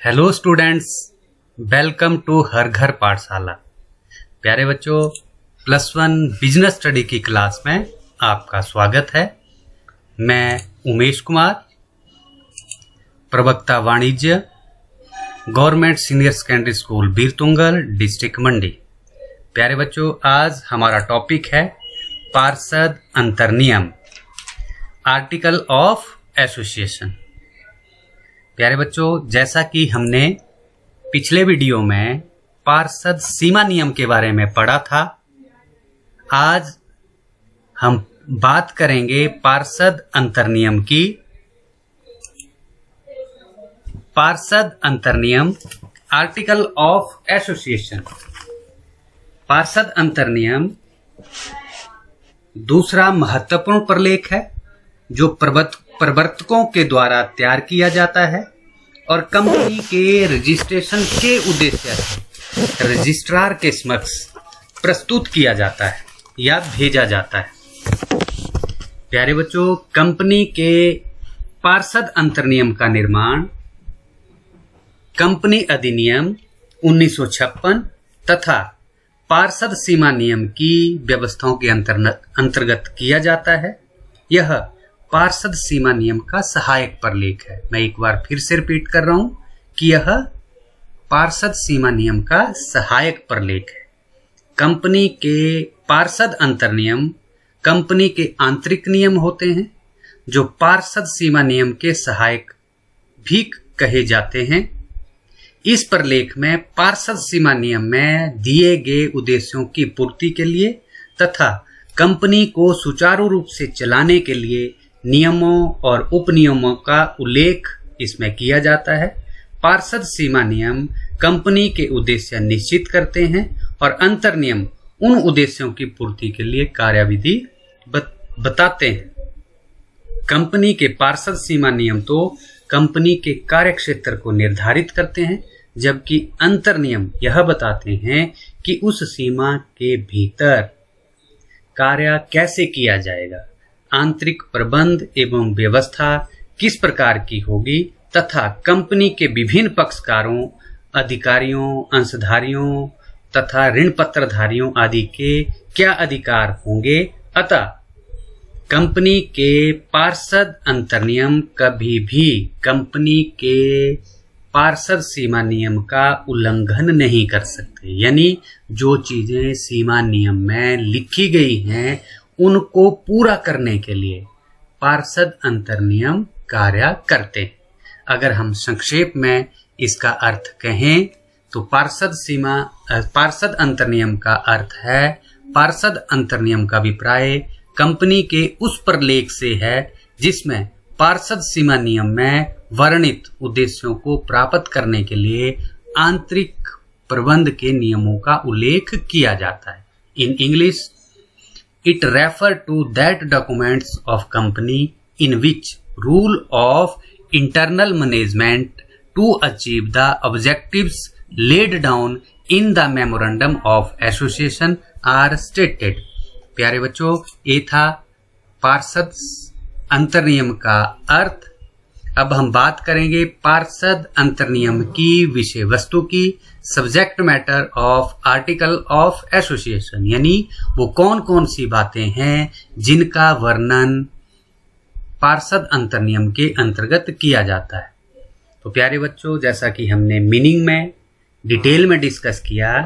Hello students, welcome to Har Ghar Pathshala. प्यारे बच्चों, +1 business study की क्लास में आपका स्वागत है। मैं उमेश कुमार, प्रवक्ता वाणिज्य, government senior secondary school Birtungal, district Mandi. प्यारे बच्चों, आज हमारा टॉपिक है पार्षद अंतर्नियम, आर्टिकल ऑफ एसोसिएशन। प्यारे बच्चों, जैसा कि हमने पिछले वीडियो में पार्षद सीमा नियम के बारे में पढ़ा था, आज हम बात करेंगे पार्षद अंतर्नियम की। पार्षद अंतर्नियम, आर्टिकल ऑफ एसोसिएशन। पार्षद अंतर्नियम दूसरा महत्वपूर्ण प्रलेख है जो प्रवर्तकों के द्वारा तैयार किया जाता है और कंपनी के रजिस्ट्रेशन के उद्देश्य से रजिस्ट्रार के समक्ष प्रस्तुत किया जाता है या भेजा जाता है। प्यारे बच्चों, कंपनी के पार्षद अंतर्नियम का निर्माण कंपनी अधिनियम 1956 तथा पार्षद सीमा नियम की व्यवस्थाओं के अंतर्गत किया जाता है। यह पार्षद सीमा नियम का सहायक प्रलेख है। मैं एक बार फिर से रिपीट कर रहा हूं कि यह पार्षद सीमा नियम का सहायक प्रलेख है। कंपनी के पार्षद अंतर्नियम कंपनी के आंतरिक नियम होते हैं जो पार्षद सीमा नियम के सहायक भी कहे जाते हैं। इस प्रलेख में पार्षद सीमा नियम में दिए गए उद्देश्यों की पूर्ति के लिए तथा कंपनी को सुचारू रूप से चलाने के लिए नियमों और उपनियमों का उल्लेख इसमें किया जाता है। पार्षद सीमा नियम कंपनी के उद्देश्य निश्चित करते हैं और अंतर्नियम उन उद्देश्यों की पूर्ति के लिए कार्यविधि बताते हैं। कंपनी के पार्षद सीमा नियम तो कंपनी के कार्यक्षेत्र को निर्धारित करते हैं, जबकि अंतर्नियम यह बताते हैं कि उस सीमा के भीतर कार्य कैसे किया जाएगा, आंतरिक प्रबंध एवं व्यवस्था किस प्रकार की होगी तथा कंपनी के विभिन्न पक्षकारों, अधिकारियों, अंशधारियों तथा ऋण पत्रधारियों आदि के क्या अधिकार होंगे। अतः कंपनी के पार्षद अंतर्नियम कभी भी कंपनी के पार्षद सीमा नियम का उल्लंघन नहीं कर सकते। यानी जो चीजें सीमा नियम में लिखी गई हैं उनको पूरा करने के लिए पार्षद अंतर्नियम कार्य करते हैं। अगर हम संक्षेप में इसका अर्थ कहें तो पार्षद अंतर्नियम का अर्थ है, पार्षद अंतर्नियम का अभिप्राय कंपनी के उस प्रलेख से है जिसमें पार्षद सीमा नियम में वर्णित उद्देश्यों को प्राप्त करने के लिए आंतरिक प्रबंध के नियमों का उल्लेख किया जाता है। In English, it refer to that documents of company in which rule of internal management to achieve the objectives laid down in the memorandum of association are stated। प्यारे बच्चों, ये था पार्षद अंतर्नियम का अर्थ। अब हम बात करेंगे पार्षद अंतर्नियम की विषय वस्तु की, subject matter of article of association. यानी वो कौन कौन सी बातें हैं जिनका वर्णन पार्षद अंतर्नियम के अंतर्गत किया जाता है। तो प्यारे बच्चों, जैसा कि हमने मीनिंग में डिटेल में डिस्कस किया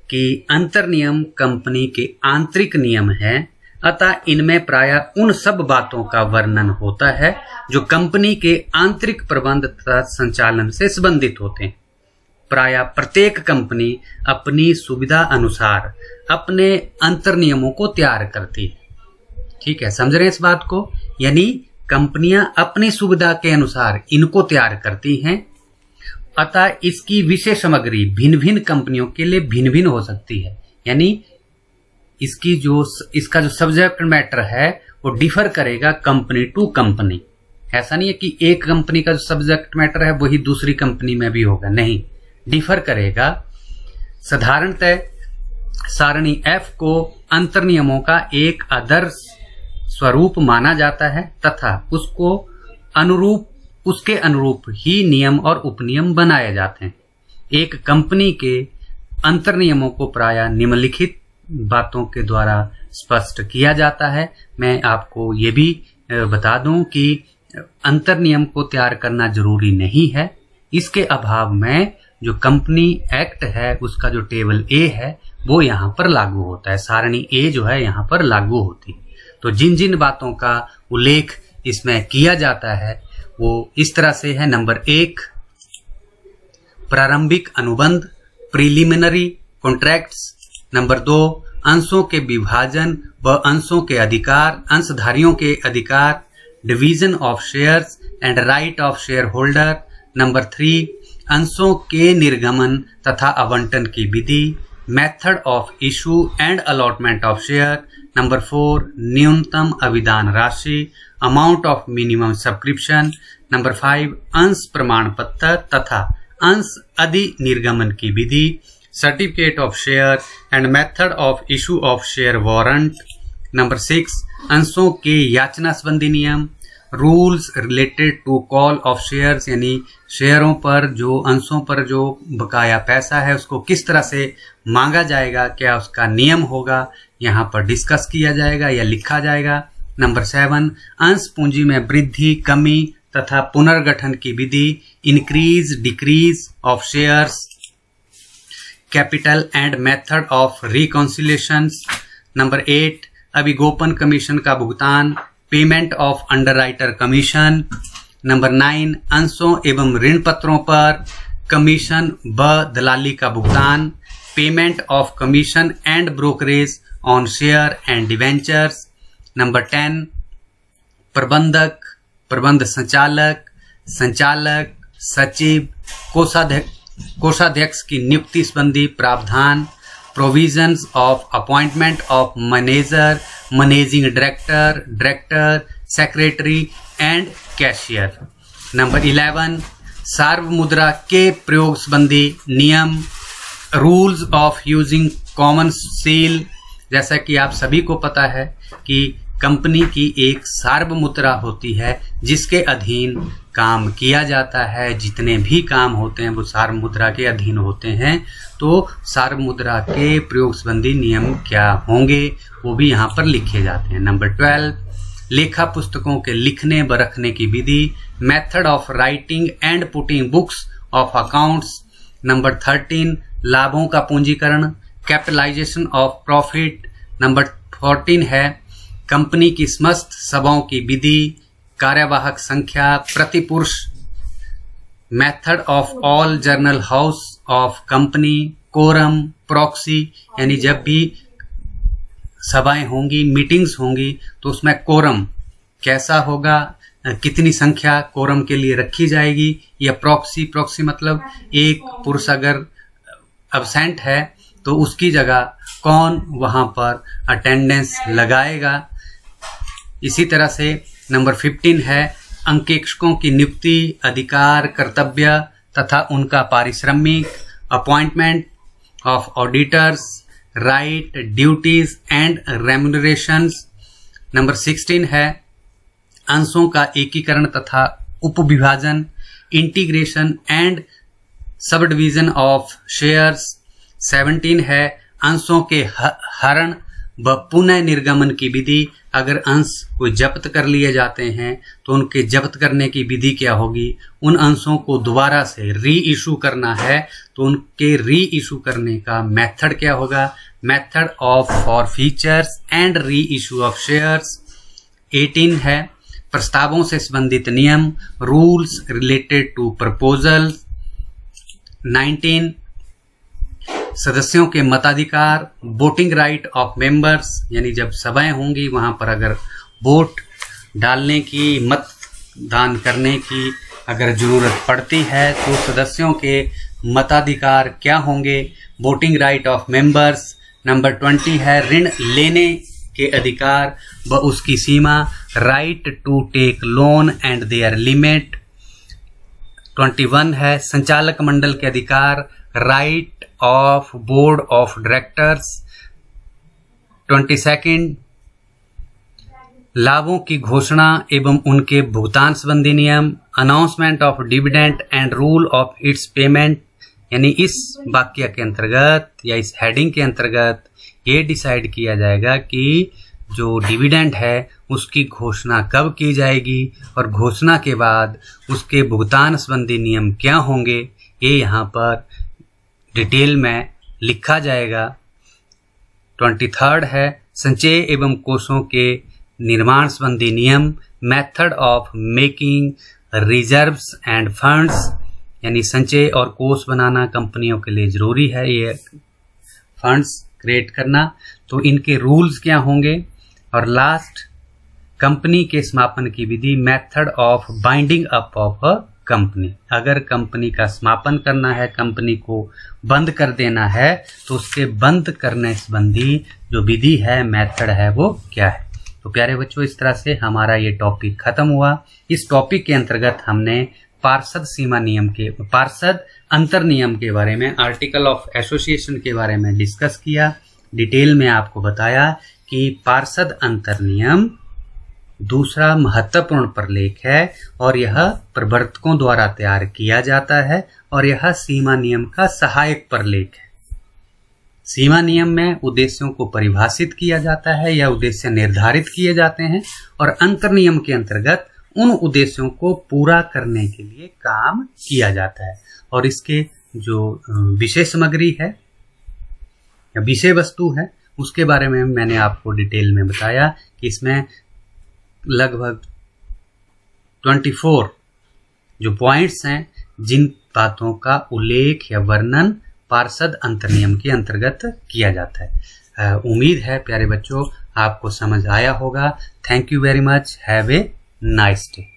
कि अंतर्नियम कंपनी के आंतरिक नियम हैं, अतः इनमें प्रायः उन सब बातों का वर्णन होता है जो कंपनी के आंतरिक प्रबंध तथा संचालन से संबंधित होते हैं। प्रायः प्रत्येक कंपनी अपनी सुविधा अनुसार अपने अंतर्नियमों को तैयार करती है। ठीक है, समझ रहे हैं इस बात को? यानी कंपनियां अपनी सुविधा के अनुसार इनको तैयार करती हैं, अतः इसकी विषय सामग्री भिन्न भिन्न कंपनियों के लिए भिन्न भिन्न हो सकती है। यानी इसका जो सब्जेक्ट मैटर है वो डिफर करेगा कंपनी टू कंपनी। ऐसा नहीं है कि एक कंपनी का जो सब्जेक्ट मैटर है वही दूसरी कंपनी में भी होगा, नहीं, डिफर करेगा। साधारणतः सारणी F को अंतर्नियमों का एक आदर्श स्वरूप माना जाता है तथा उसको अनुरूप उसके अनुरूप ही नियम और उपनियम बनाए जाते हैं। एक कंपनी के अंतर नियमों को प्रायः निम्नलिखित बातों के द्वारा स्पष्ट किया जाता है। मैं आपको ये भी बता दूं कि अंतर नियम को तैयार करना जरूरी नहीं है। इसके अभाव में जो कंपनी एक्ट है उसका जो टेबल ए है वो यहाँ पर लागू होता है, सारणी ए जो है यहाँ पर लागू होती है। तो जिन जिन बातों का उल्लेख इसमें किया जाता है वो इस तरह से है। नंबर 1, प्रारंभिक अनुबंध, प्रिलिमिनरी कॉन्ट्रैक्ट्स। नंबर 2, अंशों के विभाजन व अंशों के अधिकार, अंशधारियों के अधिकार, division of shares and right of share holder. Number 3, अंशों के निर्गमन तथा आवंटन की विधि, method of issue and allotment of share. Number 4, न्यूनतम अभिदान राशि, amount of minimum subscription. Number 5, अंश प्रमाण पत्र तथा अंश अधिनिर्गमन की विधि, certificate of share and method of issue of share warrant. Number 6, अंशों के याचना संबंधी नियम, rules related to call of shares, यानी शेयरों पर जो अंशों पर जो बकाया पैसा है उसको किस तरह से मांगा जाएगा, क्या उसका नियम होगा, यहाँ पर डिस्कस किया जाएगा या लिखा जाएगा। नंबर 7, अंश पूंजी में वृद्धि, कमी तथा पुनर्गठन की विधि, increase decrease of shares, capital and method of reconciliations. Number 8, अभिगोपन कमीशन का भुगतान, payment of underwriter commission. Number 9, अंशों एवं ऋण पत्रों पर कमीशन व दलाली का भुगतान, payment of commission and brokerage on share and debentures. Number 10, प्रबंधक, प्रबंध संचालक, संचालक, सचिव, कोषाध्यक्ष की नियुक्ति संबंधी प्रावधान, provisions of appointment of manager, managing director, director, secretary and cashier. Number 11, सार्वमुद्रा के प्रयोग संबंधी नियम, rules of using common seal. जैसा कि आप सभी को पता है कि कंपनी की एक सार्वमुद्रा होती है जिसके अधीन काम किया जाता है, जितने भी काम होते हैं वो सार्वमुद्रा के अधीन होते हैं। तो सार्वमुद्रा के प्रयोग संबंधी नियम क्या होंगे वो भी यहाँ पर लिखे जाते हैं। नंबर 12, लेखा पुस्तकों के लिखने व रखने की विधि, method of writing and putting books of accounts. Number 13, लाभों का पूंजीकरण, कैपिटलाइजेशन ऑफ प्रॉफिट। नंबर 14 है कंपनी की समस्त सभाओं की विधि, कार्यवाहक संख्या, प्रतिपुरुष, method of all journal house of company, quorum, proxy, यानी जब भी सभाएं होंगी, मीटिंग्स होंगी तो उसमें कोरम कैसा होगा, कितनी संख्या कोरम के लिए रखी जाएगी, या प्रॉक्सी, प्रॉक्सी मतलब एक पुरुष अगर अब्सेंट है तो उसकी जगह कौन वहां पर अटेंडेंस लगाएगा। इसी तरह से नंबर 15 है अंकेक्षकों की नियुक्ति, अधिकार, कर्तव्य तथा उनका पारिश्रमिक, appointment of auditors, right, duties and remunerations. Number 16 है अंशों का एकीकरण तथा उपविभाजन, integration and sub division of shares. 17 है अंशों के हरण व पुनः निर्गमन की विधि, अगर अंश कोई जब्त कर लिए जाते हैं तो उनके जब्त करने की विधि क्या होगी, उन अंशों को दोबारा से री इशू करना है तो उनके री इशू करने का मेथड क्या होगा, method of for features and re issue of shares. 18 है प्रस्तावों से संबंधित नियम, रूल्स रिलेटेड टू प्रपोजल। 19 सदस्यों के मताधिकार, वोटिंग राइट ऑफ मेंबर्स, यानी जब सभाएं होंगी वहां पर अगर वोट डालने की, मतदान करने की अगर जरूरत पड़ती है तो सदस्यों के मताधिकार क्या होंगे, voting right of members. Number 20 है ऋण लेने के अधिकार व उसकी सीमा, right to take loan and their limit. 21 है संचालक मंडल के अधिकार, right of board of directors. 22 लाभों की घोषणा एवं उनके भुगतान संबंधी नियम, announcement of dividend and rule of its payment, यानी इस वाक्य के अंतर्गत या इस हेडिंग के अंतर्गत ये डिसाइड किया जाएगा कि जो डिविडेंड है उसकी घोषणा कब की जाएगी और घोषणा के बाद उसके भुगतान संबंधी नियम क्या होंगे, ये यहाँ पर डिटेल में लिखा जाएगा। 23 है संचय एवं कोषों के निर्माण संबंधी नियम, method of making reserves end funds, यानी संचय और कोष बनाना कंपनियों के लिए जरूरी है, ये फंड्स क्रिएट करना, तो इनके रूल्स क्या होंगे। और लास्ट कंपनी के समापन की विधि, method of binding up of a company, अगर कंपनी का समापन करना है, कंपनी को बंद कर देना है, तो उसके बंद करने संबंधी जो विधि है, मेथड है, वो क्या है। तो प्यारे बच्चों, इस तरह से हमारा ये टॉपिक खत्म हुआ। इस टॉपिक के अंतर्गत हमने पार्षद सीमा नियम के, पार्षद अंतर नियम के बारे में, आर्टिकल ऑफ एसोसिएशन के बारे में डिस्कस किया। डिटेल में आपको बताया कि पार्षद अंतर नियम दूसरा महत्वपूर्ण प्रलेख है और यह प्रवर्तकों द्वारा तैयार किया जाता है और यह सीमा नियम का सहायक प्रलेख है। सीमा नियम में उद्देश्यों को परिभाषित किया जाता है या उद्देश्य निर्धारित किए जाते हैं और अंतर नियम के अंतर्गत उन उद्देश्यों को पूरा करने के लिए काम किया जाता है। और इसके जो विषय सामग्री है या विषय वस्तु है उसके बारे में मैंने आपको डिटेल में बताया कि इसमें लगभग 24 जो पॉइंट्स हैं जिन बातों का उल्लेख या वर्णन पार्षद अंतर नियम के अंतर्गत किया जाता है। उम्मीद है प्यारे बच्चों आपको समझ आया होगा। Thank you very much. Have a nice day.